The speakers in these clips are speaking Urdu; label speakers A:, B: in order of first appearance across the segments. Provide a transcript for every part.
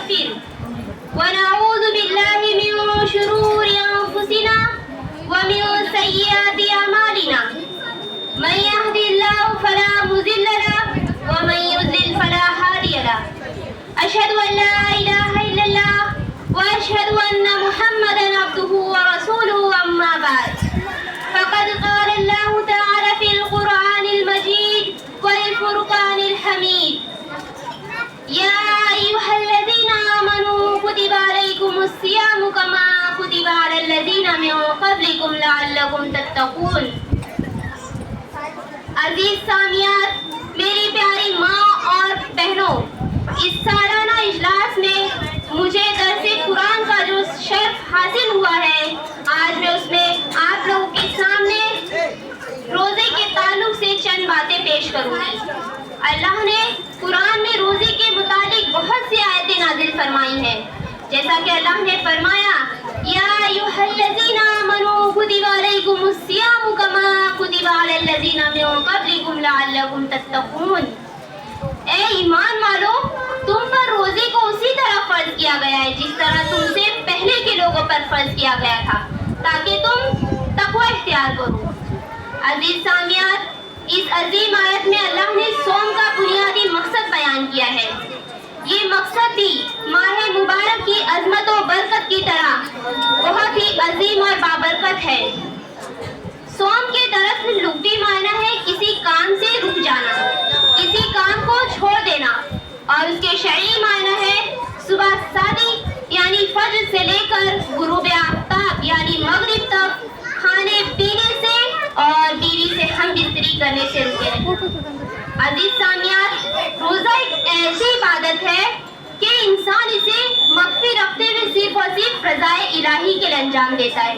A: ونستغفره ونعوذ بالله من شرور أنفسنا ومن سيئات أعمالنا من يهد الله فلا مضل له ومن يضلل فلا هادي له أشهد أن لا إله إلا الله وأشهد أن محمدا عبده ورسوله أما بعد فقد قال الله تعالى في القرآن المجيد والفرقان الحميد يا أيها الذين آمنوا كتب عليكم الصيام كما كتب على الذين من قبلكم لعلكم تتقون. عزیز سامعات، میری پیاری ماں اور بہنوں، اس سالانہ اجلاس میں مجھے درس قرآن کا جو شرف حاصل ہوا ہے، آج میں اس میں آپ لوگوں کے سامنے روزے کے تعلق سے چند باتیں پیش کروں گی. اللہ نے قرآن میں روزے کے متعلق بہت سی آیتیں نازل فرمائی ہیں، جیسا کہ اللہ نے فرمایا یا ایھا الذین آمنوا کتب علیکم الصیام کما کتب علی الذین من قبلکم لعلکم تتقون. اے ایمان والو، تم پر روزے کو اسی طرح فرض کیا گیا ہے جس طرح تم سے پہلے کے لوگوں پر فرض کیا گیا تھا، تاکہ تم تقوی اختیار کرو. عزیز سامعات، اس عظیم آیت میں اللہ نے صوم کا بنیادی مقصد بیان کیا ہے. یہ مقصد بھی ماہ مبارک کی عظمت و برکت کی طرح بہت ہی عظیم اور بابرکت ہے. صوم کے دراصل لغوی معنی ہے کسی کام سے رک جانا، کسی کام کو چھوڑ دینا، اور اس کے شرعی معنی ہے صبح صادق یعنی فجر سے لے کر غروب آفتاب یعنی مغرب تک کھانے پینے سے اور بیوی سے ہم بستری کرنے سے رکے رہے. عزیز سامعات، روزہ ایک ایسی عبادت ہے کہ انسان اسے مخفی رکھتے ہوئے صرف اور صرف رضائے الہی کے لیے انجام دیتا ہے.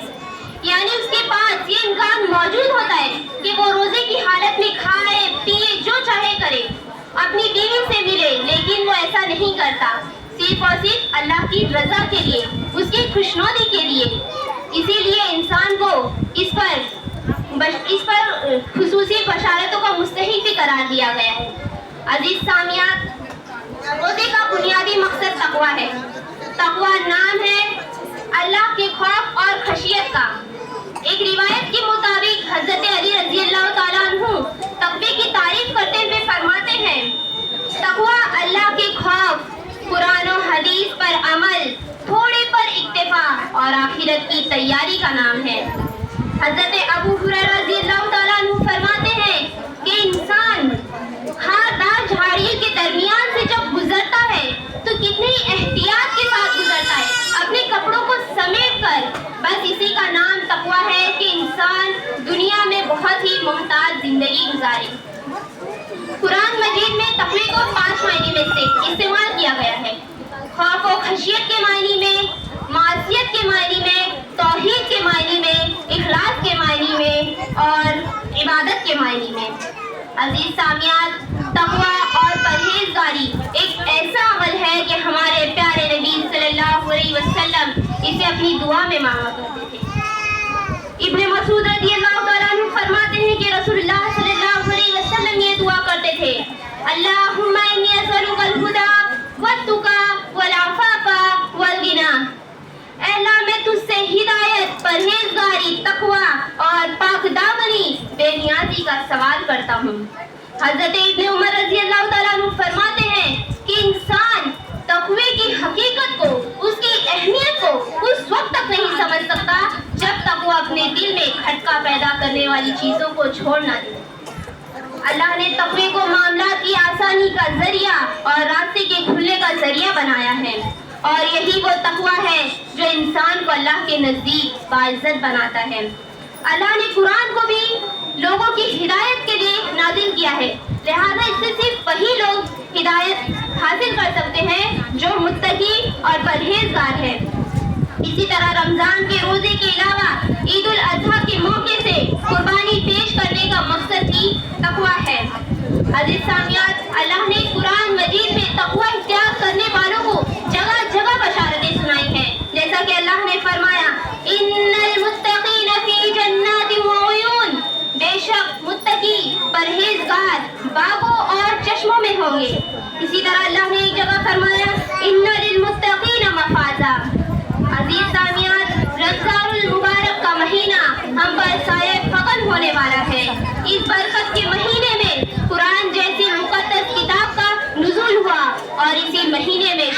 A: یعنی اس کے پاس یہ امکان موجود ہوتا ہے کہ وہ روزے کی حالت میں کھائے پیے جو چاہے کرے، اپنی بیوی سے ملے، لیکن وہ ایسا نہیں کرتا، صرف اور صرف اللہ کی رضا کے لیے، اس کی خوشنودی کے لیے. اسی لیے انسان کو اس پر خصوصی بشارتوں کا مستحق بھی قرار دیا گیا ہے. عزیز سامعات، روزے کا بنیادی مقصد تقوی ہے. تقوی نام ہے اللہ کے خوف اور خشیت کا. ایک روایت کے مطابق حضرت علی رضی اللہ تعالیٰ عنہ تقوی کی تعریف کرتے ہوئے فرماتے ہیں تقوی اللہ کے خوف، قرآن و حدیث پر عمل، تھوڑے پر اکتفا اور آخرت کی تیاری کا نام ہے. حضرت ابو ہریرہ رضی اللہ تعالیٰ عنہ فرماتے ہیں کہ انسان خاردار جھاڑیوں کے درمیان سے جب گزرتا ہے تو کتنی احتیاط کے ساتھ گزرتا ہے، اپنے کپڑوں کو سمیٹ کر. بس اسی کا نام تقوی ہے کہ انسان دنیا میں بہت ہی محتاط زندگی گزارے. قرآن مجید میں تقوی کو 5 معنی میں سے استعمال کیا گیا ہے. خوف و خشیت کے معنی میں، معصیت کے معنی میں، توحید کے معنی میں، اخلاص کے معنی میں اور عبادت کے معنی میں. عزیز سامعات، تقوی اور پرہیزگاری ایک ایسا عمل ہے کہ ہمارے پیارے نبی صلی اللہ علیہ وسلم اسے اپنی دعا میں مانگا کرتے تھے. ابن مسعود رضی اللہ تعالیٰ عنہ فرماتے ہیں کہ رسول اللہ صلی اللہ علیہ وسلم یہ دعا کرتے تھے اللہم انی اسألک الہدی والتقی والعفاف والغنی. اے اللہ، میں تجھ سے ہدایت، پرہیزگاری، تقوی اور پاک دامنی، بے نیازی کا سوال کرتا ہوں. حضرت ابن عمر رضی اللہ تعالیٰ عنہ فرماتے ہیں کہ انسان تقوی کی حقیقت کو، اس کی اہمیت کو اس وقت تک نہیں سمجھ سکتا جب تک وہ اپنے دل میں کھٹکا پیدا کرنے والی چیزوں کو چھوڑ نہ دے. اللہ نے تقوی کو معاملات کی آسانی کا ذریعہ اور راستے کے کھلنے کا ذریعہ بنایا ہے، اور یہی وہ تقوی ہے جو انسان کو اللہ کے نزدیک باعزت بناتا ہے. اللہ نے قرآن کو بھی لوگوں کی ہدایت کے لیے نازل کیا ہے، لہذا اس سے صرف وہی لوگ ہدایت حاصل کر سکتے ہیں جو متقی اور پرہیزگار ہیں. اسی طرح رمضان کے روزے کے علاوہ عید الاضحیٰ کے موقع سے قربانی پیش کرنے کا مقصد بھی تقوی ہے. عزیز سامعات، اللہ نے قرآن مجید میں تقوی اختیار کرنے والوں کو جگہ جگہ بشارتیں سنائی ہیں، جیسا کہ اللہ نے فرمایا ان المتقین فی جنات وعیون، بے شک متقی پرہیزگار باغوں اور چشموں میں ہوں گے. اسی طرح اللہ نے ایک جگہ فرمایا ان للمتقین